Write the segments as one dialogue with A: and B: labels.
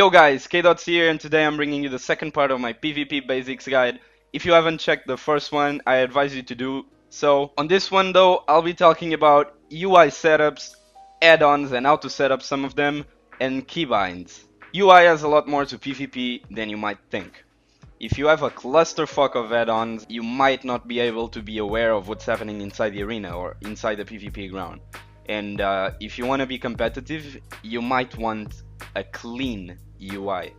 A: Yo guys, Kaydot's here and today I'm bringing you the second part of my PvP basics guide. If you haven't checked the first one, I advise you to do so. On this one though, I'll be talking about UI setups, add-ons and how to set up some of them, and keybinds. UI has a lot more to PvP than you might think. If you have a clusterfuck of add-ons, you might not be able to be aware of what's happening inside the arena or inside the PvP ground. And if you want to be competitive, you might want a clean UI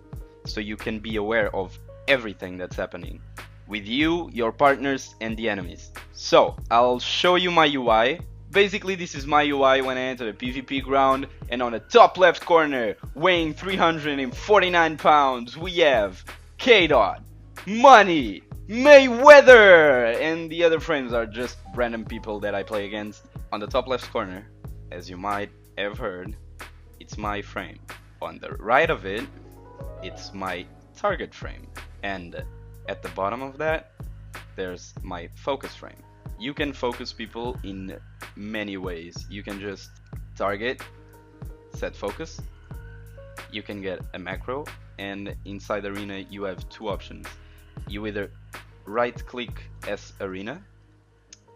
A: so you can be aware of everything that's happening with you, your partners, and the enemies. So I'll show you my UI. Basically, this is my UI when I enter the PvP ground, and on the top left corner, weighing 349 pounds, we have Kaydot, Money, Mayweather, and the other frames are just random people that I play against. On the top left corner, as you might have heard, it's my frame. On the right of it, it's my target frame. And at the bottom of that, there's my focus frame. You can focus people in many ways. You can just target, set focus. You can get a macro, and inside Arena you have two options. You either right click as Arena,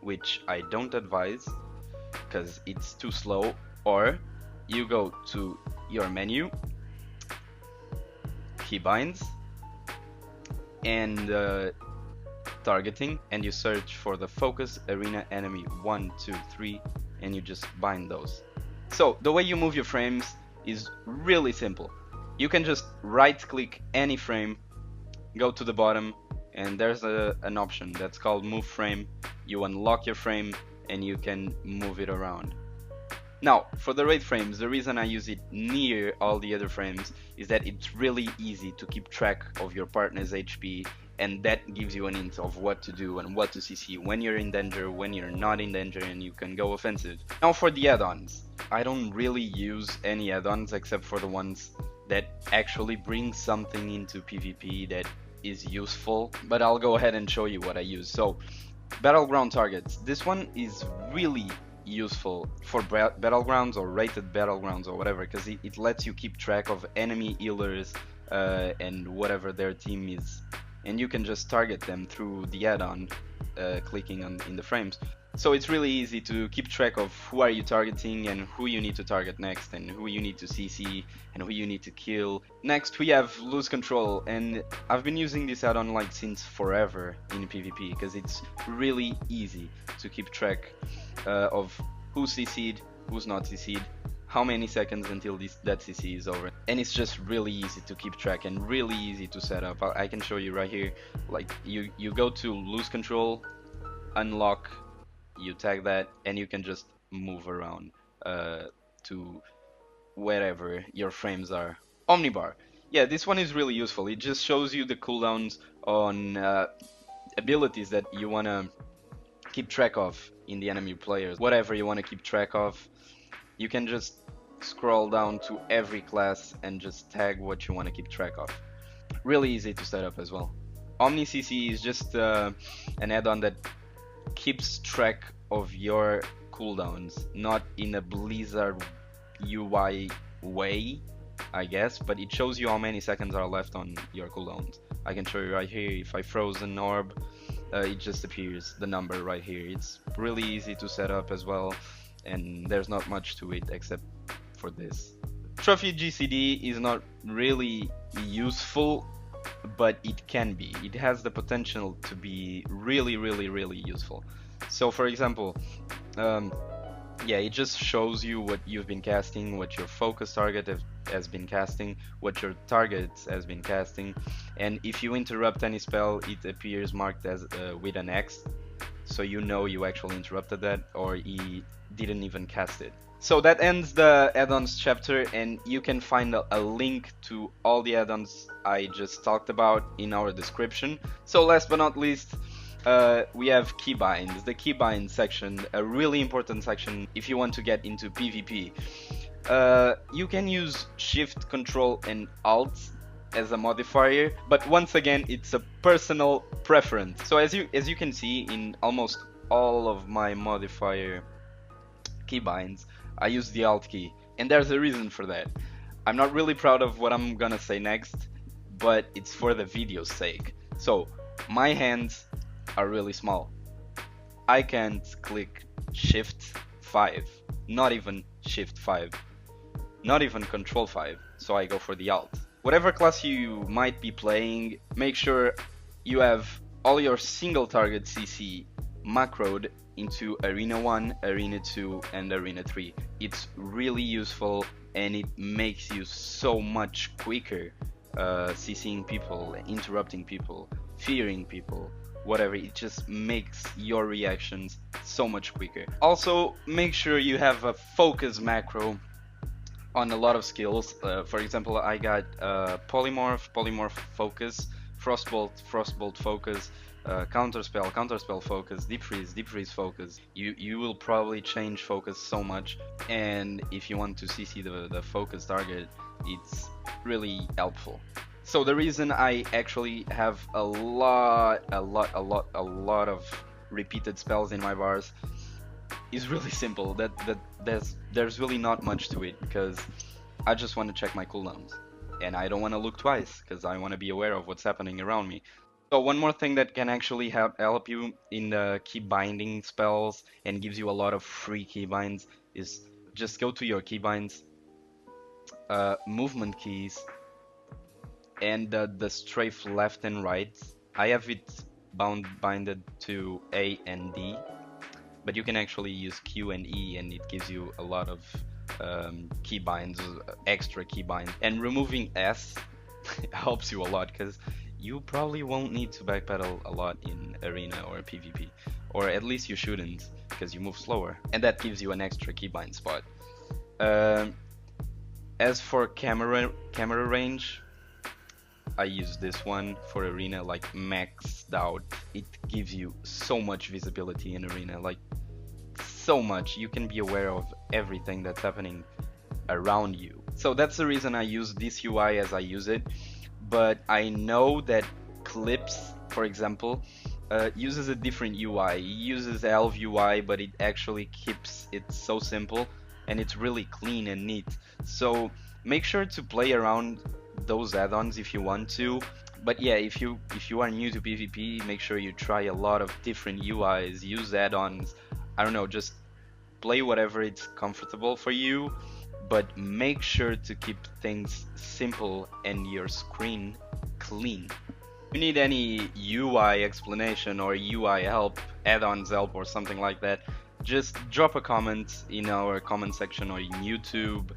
A: which I don't advise because it's too slow, or you go to your menu, keybinds, and targeting, and you search for the focus arena enemy 1, 2, 3, and you just bind those. So the way you move your frames is really simple. You can just right click any frame, go to the bottom, and there's an option that's called move frame. You unlock your frame and you can move it around. Now, for the raid frames, the reason I use it near all the other frames is that it's really easy to keep track of your partner's HP, and that gives you an hint of what to do and what to CC when you're in danger, when you're not in danger, and you can go offensive. Now for the add-ons, I don't really use any add-ons except for the ones that actually bring something into PvP that is useful, but I'll go ahead and show you what I use. So, Battleground Targets. This one is really useful for battlegrounds or rated battlegrounds or whatever, because it lets you keep track of enemy healers and whatever their team is, and you can just target them through the add-on, clicking in the frames. So it's really easy to keep track of who are you targeting and who you need to target next, and who you need to CC and who you need to kill. Next we have Lose Control, and I've been using this add-on like since forever in PvP because it's really easy to keep track of who's CC'd, who's not CC'd, how many seconds until that CC is over, and it's just really easy to keep track and really easy to set up. I can show you right here. Like you go to Lose Control, unlock, you tag that, and you can just move around to wherever your frames are. Omnibar. Yeah, this one is really useful. It just shows you the cooldowns on abilities that you want to keep track of in the enemy players. Whatever you want to keep track of, you can just scroll down to every class and just tag what you want to keep track of. Really easy to set up as well. OmniCC is just an add-on that keeps track of your cooldowns, not in a Blizzard UI way, I guess, but it shows you how many seconds are left on your cooldowns. I can show you right here. If I froze an orb, it just appears the number right here. It's really easy to set up as well, and there's not much to it except for this. TrufiGCD is not really useful, but it can be. It has the potential to be really useful. So for example, yeah, it just shows you what you've been casting, what your focus target has been casting, what your target has been casting, and if you interrupt any spell, it appears marked as with an X, so you know you actually interrupted that, or he didn't even cast it. So that ends the add-ons chapter, and you can find a link to all the add-ons I just talked about in our description. So last but not least, we have keybinds, the keybind section, a really important section if you want to get into PvP. You can use Shift, Control and Alt as a modifier, but once again it's a personal preference. So as you can see in almost all of my modifier keybinds, I use the Alt key, and there's a reason for that. I'm not really proud of what I'm gonna say next, but it's for the video's sake. So my hands are really small. I can't click Shift 5, not even Shift 5, not even Control 5, so I go for the Alt. Whatever class you might be playing, make sure you have all your single target CC macroed into Arena 1, Arena 2 and Arena 3. It's really useful and it makes you so much quicker CCing people, interrupting people, fearing people, whatever. It just makes your reactions so much quicker. Also, make sure you have a focus macro on a lot of skills. For example, I got polymorph focus, frostbolt focus, counterspell focus, deep freeze focus. You will probably change focus so much, and if you want to CC the focus target, it's really helpful. So the reason I actually have a lot of repeated spells in my bars is really simple. That there's really not much to it, because I just want to check my cooldowns and I don't want to look twice because I want to be aware of what's happening around me. So one more thing that can actually help you in the keybinding spells and gives you a lot of free keybinds is just go to your keybinds, movement keys, and the strafe left and right. I have it binded to A and D, but you can actually use Q and E and it gives you a lot of keybinds, extra keybinds. And removing S helps you a lot, because you probably won't need to backpedal a lot in arena or PvP, or at least you shouldn't, because you move slower, and that gives you an extra keybind spot. As for camera range, I use this one for arena, like maxed out. It gives you so much visibility in arena, like so much. You can be aware of everything that's happening around you. So that's the reason I use this UI as I use it. But I know that Clips, for example, uses a different UI. It uses Elf UI, but it actually keeps it so simple and it's really clean and neat. So make sure to play around those add-ons if you want to. But yeah, if you are new to PvP, make sure you try a lot of different UIs, use add-ons. I don't know, just play whatever it's comfortable for you, but make sure to keep things simple and your screen clean. If you need any UI explanation or UI help, add-ons help or something like that, just drop a comment in our comment section or in YouTube.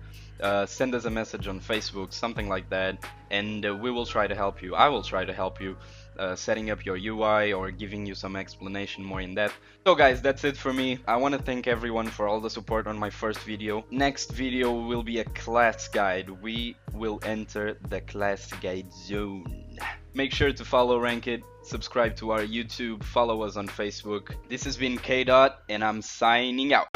A: Send us a message on Facebook, something like that, and we will try to help you. I will try to help you setting up your UI or giving you some explanation more in depth. So guys, that's it for me. I want to thank everyone for all the support on my first video. Next video will be a class guide. We will enter the class guide zone. Make sure to follow Ranked, subscribe to our YouTube, follow us on Facebook. This has been Kaydot, and I'm signing out.